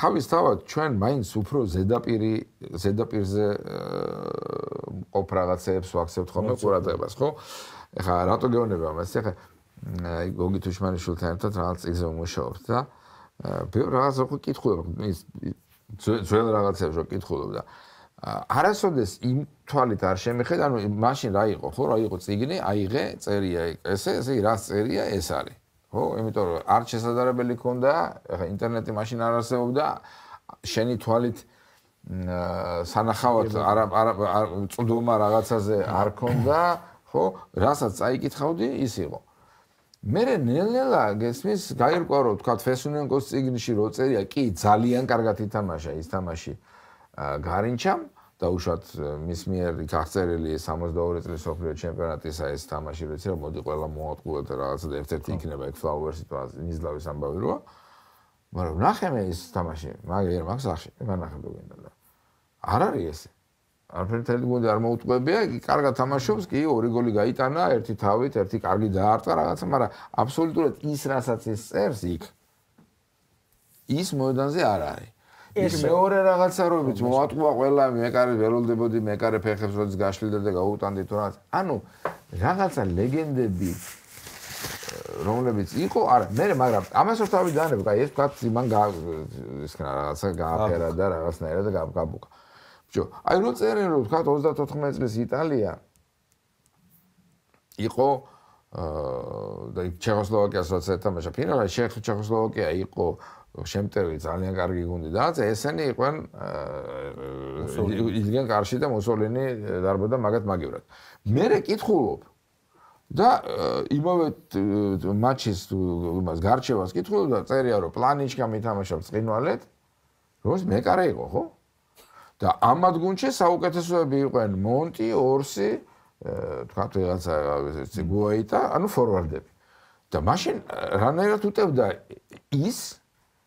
თავისთავად ჩვენ მაინც უფრო ზედაპირზე ყოფ რაღაცებს ვაქცევთ ხოლმე ყურადღებას, ხო? ეხლა რატო გეუბნება ამას? ეხლა აი გოგი თუშმანიშვილთან ერთად რაღაც წიგნზე ვმუშაობთ და ბევრ რაღაცას ხო კითხულობ, ის ძველ რაღაცებს რო კითხულობ და არასოდეს იმ თვალით არ შემეხედა, ანუ მაშინ რა იყო, ხო, რა იყო წიგნი, აიღე, წერია ესე რაც წერია, ეს არის. ხო, იმიტომ რომ არ შესაძლებელი ქონდა, ეხლა ინტერნეტი მაშინ არ არსებობდა, შენი თვალით სანახავად წვდომა რაღაცაზე არ ქონდა, ხო, რასაც წაიკითხავდი, ის იყო. მერე ნელ-ნელა გესმის, გაირკვა რომ თქვა ფესუნენკოს წიგნში რო წერია, კი, ძალიან კარგად ითამაშა ის თამაში გარინჩამ და უშუალოდ მის მიერ გახწერილი 62 წლის სოფლიო ჩემპიონატისა ეს თამაში როცა რომ მოდი ყველა მოატყუოთ რაღაცა და ერთ-ერთი იქნება ეგ ფლაუერ სიტუაცია ნიზლავის ამბავი როა მაგრამ ნახე მე ეს თამაში მაგერ მაგ სახში განახე გინდა და არ არის ესე არაფერი გუნდი არ მოუტყუებია იგი კარგად თამაშობს კი ორი გოლი გაიტანა ერთი თავით ერთი კარგი დაარტყა რაღაცა მაგრამ აბსოლუტურად ის რასაც ის წერს იქ ის მოედანზე არ არის ეს მეორე რაღაცა როებით მოატყუა ყველა მეკარე ველოდებოდი მეკარე ფეხებს როდის გაშლიდა და გაუტანდი თუ რაღაც ანუ რაღაცა ლეგენდები რომლებიც იყო არა მე მაგრამ ამას რო თავი დაანებ აი ეს ვთქვათ იმან ის რაღაცა გააფერა და რაღაცნაირად გაბუკა ბიჭო აი რო წერენ რომ ვთქვათ 34 წლის იტალია იყო და ჩეხოსლოვაკიას რაც ეთამაშა ფინალში ჩეხოსლოვაკია იყო შემტევი ძალიან კარგი გუნდი და ესენი იყვნენ იდგენ კარში და მოსოლინი დარბოდა მაგათ მაგივრად. მე კითხულობ და იმავე მატჩის იმას გარჩევას კითხულობ და წერია რომ პლანიჩკა მითამაშა ბრწყინვალედ როს მეკარე იყო ხო? და ამად გუნდში საუკეთესოები იყვნენ მონტი, ორსი, თქვა რაღაცა გუაიტა, ანუ ფორვარდები. და მაშინ რანაირად უტევდა ის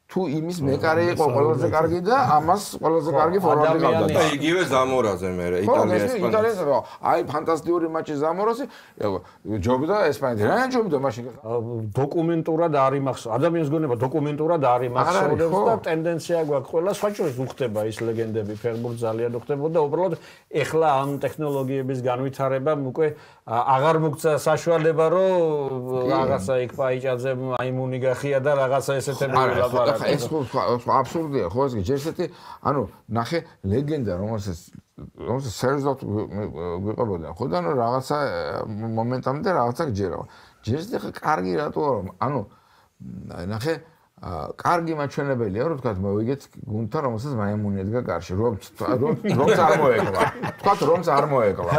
თუ იმის მეკარე იყო ყველაზე კარგი და ამას ყველაზე კარგი ფორვარდი ყავდა და იგივე ზამორაზე მე იტალია აი ფანტასტიკური მატჩი ზამოროსი ჯობდა ესპანეთი რა ჯობდა მაშინ დოკუმენტურად არ იმახსოვს ადამიანს გონება დოკუმენტურად არ იმახსოვს და ტენდენცია გვაქვს ყველა სხვაჩვენს უხდება ის ლეგენდები ფერმურ ძალიან უხდებოდა უბრალოდ ეხლა ამ ტექნოლოგიების განვითარებამ უკვე აღარ მოგცა საშუალება რომ რაღაცა იქ პაიჭაძე მაიმუნი გახია და რაღაცა ესეთები ვლაპარაკო ეს ხო აბსურდია ხო ეს ჯერ ესეთი ანუ ნახე ლეგენდა რომელსაც სერიოზულად გვიყვებოდა ხო და ანუ რაღაცა მომენტამდე რაღაცა გჯერა ჯერ ეს ხა კარგი რატო ანუ ნახე კარგი მაჩვენებელია რომ თქვა მოვიგეთ გუნდთან რომელსაც მაიმუნი ედგა კარში რომ არ მოეკლა თქვა რომ არ მოეკლა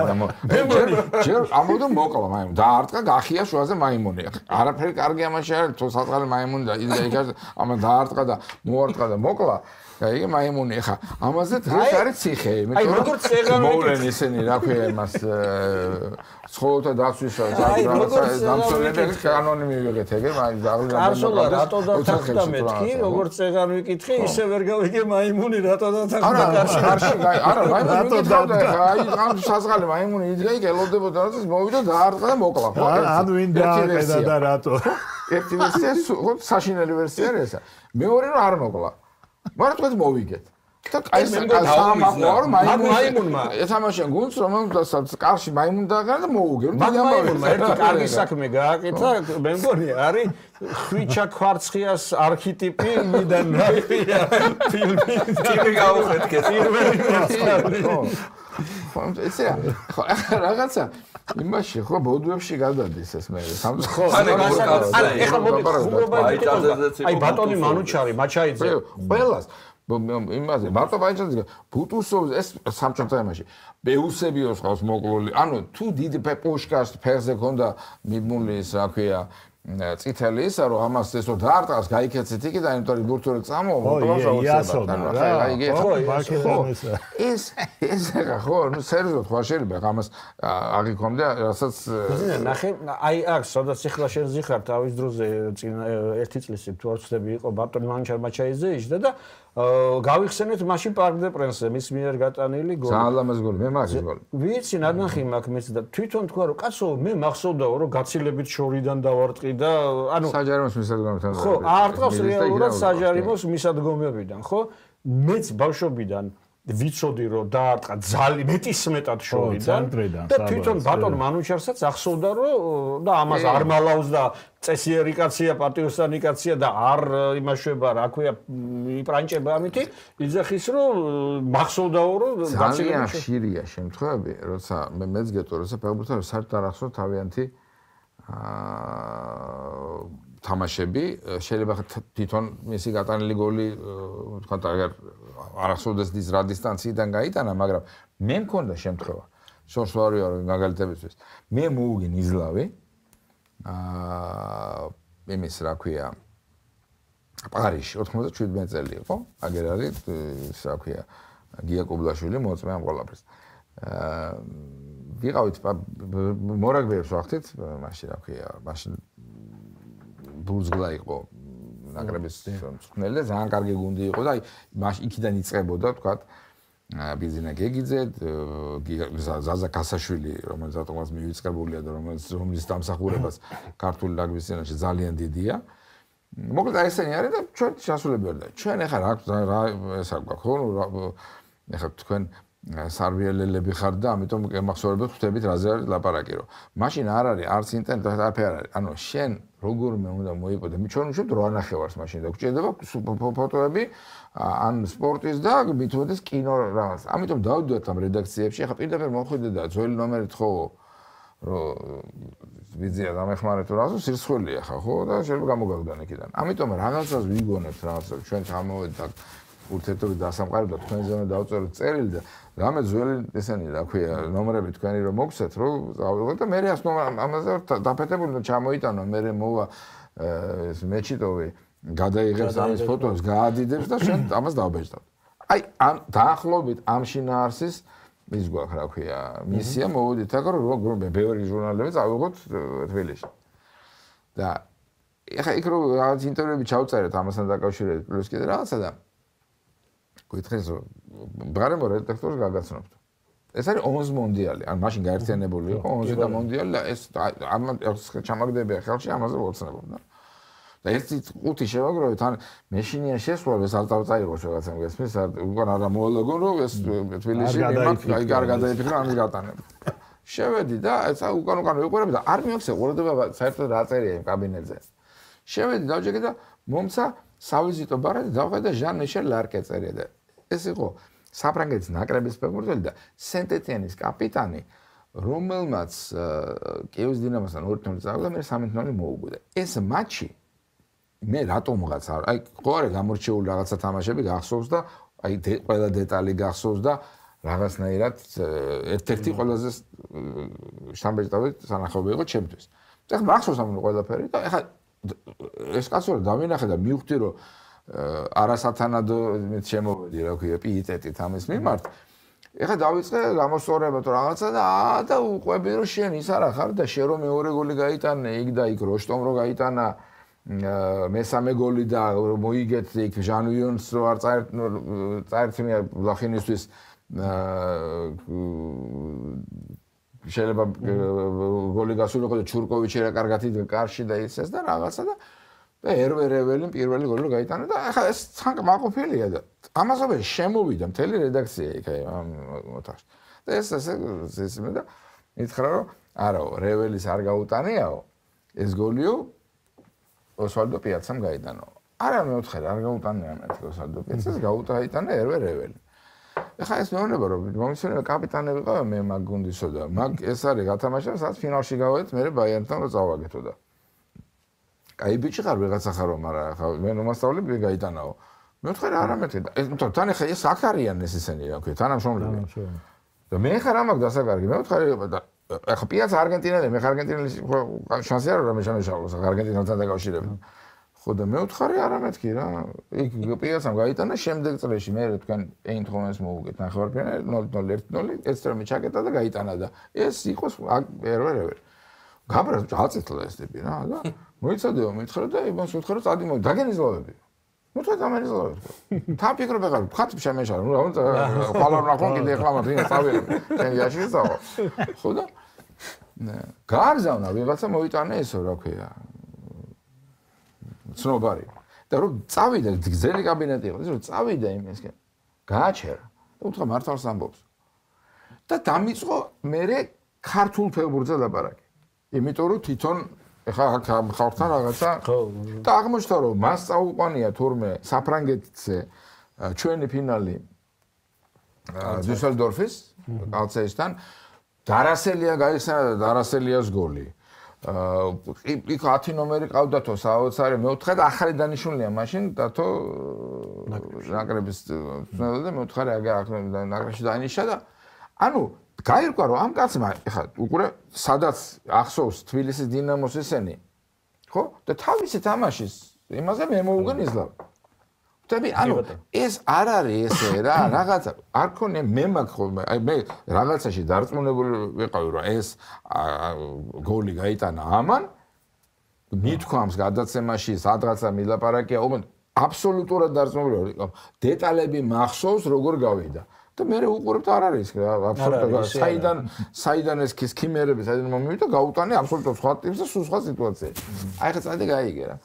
ჯერ ამოდო მოკლა მაიმუნი დაარტყა გახია შუაზე მაიმუნი არაფერი კარგი ამაში არის თუ საწყალი მაიმუნი და ის ამა დაარტყა და მოარტყა და მოკლა აი მაიმუნი ხა ამაზე დღეს არის ციხე იმიტომ რომ როგორც წეგანო მოვლენ ისინი რა ქვია იმას სხოლთა დაცვის დამსწრებელი კანონი მივიღეთ ეგე მაგრამ კარშოლა რატო დათანხმდა მეთქი როგორც წეგანო ვიკითხე ისე ვერ გავიგე მაიმუნი რატო დათანხმდა კარში არა მაიმუნი აი ამ საზღალი მაიმუნი იდგა იქ ელოდებოდა რაც მოვიდა დაარტყა და მოკლა ხო ან ვინ დააყედა და რატო ერთი ვერსია საშინელი ვერსია ესა მეორე რომ არ მოკლა მაგრამ თქვენ მოვიგეთ და აი ეს სამაყურო მაიმუნმა ეთამაშენ გუნდს რომელსაც კარში მაიმუნი დააგარა და მოუგე რომ მაიმუნმა ერთი კარგი საქმე გააკეთა მე მგონი არის ხვიჩა კვარცხიას არქეტიპი მიდან ნაირია ფილმი ტიპი გაუხეთქეს ხო ესეა რაღაცა იმაში ხო ბოდუებში გადადის ეს მე ხო ეხლა მოდი ხუმრობა აი ბატონი მანუჩარი მაჩაიძე ყველას იმაზე მარტო ბაიჭაძე ბუტუსოვს ეს სამჭოთა იმაში ბეუსებიოს ხავს მოკლული ანუ თუ დიდი პუშკას ფერზე ქონდა მიბმული ის რა ქვია წითელი ისა რომ ამას ესო დაარტყას გაიქეცეთ იქ და იმიტომ რომ ბურთური წამო ეს ხო ნუ სერიოზულად ხო შეიძლება ამას აღიქვამდე რასაც ნახე აი აქ სადაც ეხლა შენ ზიხარ თავის დროზე წინ ერთი წლისი თუ არ ვცდები იყო ბატონი მანუჩარი მაჩაიძე იჯდა და გავიხსენეთ მაშინ პარკ დე პრენსზე მის მიერ გატანილი გოლი. ძალიან ლამაზ გოლი, მე მაგის გოლი. ვიცი, ნადანხი მაქვს მეც და თვითონ თქვა რომ კაცო მე მახსოვდაო რომ გაცილებით შორიდან დავარტყი და ანუ საჯარიმოს მისადგომებთან. ხო, არტყავს რეალურად საჯარიმოს მისადგომებიდან, ხო? მეც ბავშვობიდან ვიცოდი რომ დაარტყა მეტისმეტად შორიდან და თვითონ ბატონ მანუჩარსაც ახსოვდა რომ და ამას არ მალავს და წესიერი კაცია, პატიოსანი კაცია და არ იმაშვება, რა ქვია, იპრანჭება ამითი, იძახის რომ მახსოვდაო რომ ძალიან ხშირია შემთხვევები, როცა მეც გეტყვი, როცა ფეხბურთელს საერთოდ არ ახსოვს თავიანთი თამაშები, შეიძლება თვითონ მისი გატანილი გოლი თქვა აგერ არ ახსოვდეს ის რა დისტანციიდან გაიტანა, მაგრამ მე მქონდა შემთხვევა, შორსვარია მაგალითებისთვის. მე მოვუგენ იზლავი, იმის რა ქვია, პარიზში 97 წელი იყო, აგერ არის ის რა ქვია, გია კუბლაშვილი მოწმე ამ ყველაფერს. ვიყავით მორაგბეებს ვახდით, მაშინ რა ქვია, მაშინ ბურზგლა იყო ნაკრების მწვრთნელი და ძალიან კარგი გუნდი იყო და აი იქიდან იწყებოდა თქვათ ბიზინა გეგიძე, ზაზა კასაშვილი, რომელიც ატომას მივიწყებულია და რომლის დამსახურებას ქართული რაგბის სცენაში ძალიან დიდია. მოკლედ აი ესენი არის და ჩვენ შესაძლებელი ვარ. ჩვენ ახლა რა ესა გვაქვს ხო? ახლა თქვენ სარვიელელები ხარ და ამიტომ გემახსოვრებთ ხვდებით რაზე არის ლაპარაკი რომ მაშინ არ არის არც ინტერნეტი არაფერი არ არის. ანუ შენ როგორმე უნდა მოიპოვო და ჩვენ უშუალოდ რო ანახევარს მაშინ და გჭირდება ფოტოები ან სპორტის და მithumedes კინო რაღაც. ამიტომ დავდივართ ამ რედაქციებში. ახლა პირდაპირ მოხვიდე და ძველი ნომერით ხო რომ ვიზია დამეხმარე თუ რაღაცა სირცხვილია ხა ხო და შეიძლება გამოგაგდან იქიდან. ამიტომ რაღაცას ვიგონებთ რაღაცა ჩვენ ჩამოვედით აქ ურთიერთობით დასამყარებლად თქვენზე უნდა დავწეროთ წერილი და რამე ძველი ესენი რა ქვია ნომრები თქვენი რომ მოგცეთ რომ გავიღოთ და მე ამაზე დაფეთებული და ჩამოიტანო მე მოვა ეს მეჩიტოვი გადაიღებს ამის ფოტოს გაადიდებს და შენ ამას დავბეჭდავ. აი ამ დაახლოებით ამ შინაარსის ის გვაქვს რა ქვია მისია მოვიდით აქ რომ ბევრი ჟურნალები წავიღოთ თბილისში. და ეხა იქ რომ რაღაც ინტერვიუები ჩავწერეთ ამასთან დაკავშირებით პლუს კიდე რაღაცა და გითხეს რომ ბარემო რედაქტორს გაგაცნობთ. ეს არის 20 მონდიალი, ან მაშინ გაერთიანებული იყო 20 და მონდიალი და ეს ამ ჩამაგდებია ხელში ამაზე ვოცნებობ და ერთი 5 შევაგროვეთ, ან მეშინია შესვლა ეს არ დავწაიღო რაღაცა მგესმის, უკან არა მოალაგონ რომ ეს თბილისში აი გადაიფიქრა ამის გატანება. შევედი და ეს უკან ვიყურებ და არ მიაქცე ყურადღება საერთოდ რა წერია იმ კაბინეტზე. შევედი დავჯექე და მომცა სავიზიტო ბარათი დავხედე ჟან-მიშელ ლარკე წერია და ეს იყო საფრანგეთის ნაკრების ფეხბურთელი და სენტ-ეტიენის კაპიტანი, რომელმაც კიევის დინამოსთან 2-0 წავიდა, მე 3-0 მოუგვიდა. ეს მატჩი მე რატომღაც აი ხო არის გამორჩეული რაღაცა თამაშები გახსოვს და აი ყველა დეტალი გახსოვს და რაღაცნაირად ერთ-ერთი ყველაზე შთამბეჭდავი სანახაობი იყო ჩემთვის. ეხლა მახსოვს ამ ყველაფერი და ეხლა ეს კაცო დავინახე და მივხვდი რომ არასათანადო შემოვედი რა ქვია პიიტეტით ამის მიმართ. ეხლა დავიწყე გამოსწორება თუ რაღაცა და უყვები რომ შენ ის არა ხარ და შენ რომ მეორე გოლი გაიტანე იქ და იქ როშტომ რო გაიტანა მესამე გოლი და მოიგეთ იქ ჟანვიონს რო არ წაერთმია ბლახინისთვის შეიძლება გოლი გასულიყო და ჩურკოვიჩი რა კარგად იდგა კარში და ისეს და რაღაცა და ერვერეველი პირველი გოლი გაიტანა და ახლა ეს თან მაყოფილია და ამასობენ შემოვიდა მთელი რედაქცია იქ ამ ოთახში და ეს მე და მითხრა რომ არაო რეველის არ გაუტანიაო ეს გოლიო ოსვალდო პიაცამ გაიტანო არა მე ვთხარ არ გაუტანია მეთქი ოსვალდო პიაცას გაუტაიტანა ერვერეველი ეხლა ეს მეუბნება რომ მომიცონება კაპიტანი ვიყავ მე მაგ გუნდისო და მაგ ეს არის გათამაშა სადაც ფინალში გავედით მე ბაიერნთან რომ წავაგეთო და აი ბიჭი ხარ ვიღაცა ხარო მაგრამ ხა მე ნომასწავლები გაიტანაო მე ვთხარ არა მეთქი და ეს თან ეხა ეს აქ არიან ეს ესენი რა ქვია თანამშრომლები და მე ხარ ამაკ დასაკარგი მე ვთხარ და ეხა პიაცა არგენტინელი მე ხარ არგენტინელი შანსი არა რომ მე შემეშალოს არგენტინელთან დაკავშირებით ხო და მე ვთხარი არა მეთქი რა იქ პიაცამ გაიტანა შემდეგ წრეში მე თქვენ ეინთჰოვენს მოუგეთ ნახევარფინალი 0-1-0 ეს წრე მე ჩაკეტა და გაიტანა და ეს იყოს ერვერევერი გაბრაზ აწეთლა ეს ტიპი რა და მოიცადეო მითხრა და იმას ვთქვა რომ წადი დაგენიზლავები ну то там резолвировать. Там ფიქრობ ეხლა ხათ შემეშალა, ну ხვალ ნახონ კიდე ეხლა მაგრამ წავი. შენ იაშისაო. ხო და გააგზავნა ვიღაცა მოიტანა ესო რა ქვია. ცნობარი. და რომ წავიდა გზელი კაბინეტი იყო, რომ წავიდა იმისკენ. გააჩერა. და უთხრა მართალს ამბობს. და დამიწყო მე ქართულ ფეხბურთზე ლაპარაკი. იმიტომ რომ თვითონ ეხლა ხალხთან რაღაცა და აღმოჩნდა რომ მას წაუყვანია თურმე საფრანგეთზე ჩვენი ფინალი დუსელდორფის კალცეისთან დარასელია გაიხსნა და დარასელიას გოლი იქ 10 ნომერი ყავდათო საოცარი მეოთხე და ახალი დანიშნულია მაშინ დათო ნაკრების წვრთნელი და მეოთხე ნაკრებში დაინიშნა და ანუ გაირკვა რომ ამ კაცმა ეხლა უკვე სადაც ახსოვს თბილისის დინამოს ესენი ხო და თავისი თამაშის იმაზე მე მოვუგან ისლამ ვთები ანუ ეს არ არის ესე რა რაღაცა არ ქონია მე მაგ ხოლმე აი მე რაღაცაში დარწმუნებული ვიყავი რომ ეს გოლი გაიტანა ამან მithქვამს გადაცემაში სადღაცა მილაპარაკია უბრალოდ აბსოლუტურად დარწმუნებული ვიყავ დეტალები მახსოვს როგორ გავიდა და მე უყურებ და არ არის აბსოლუტურად საიდან ეს ქიმერები საიდან მომივიდა გაუტანე აბსოლუტურად სხვა ტიპს და სულ სხვა სიტუაცია. აი ხა წადი გაიგე რა.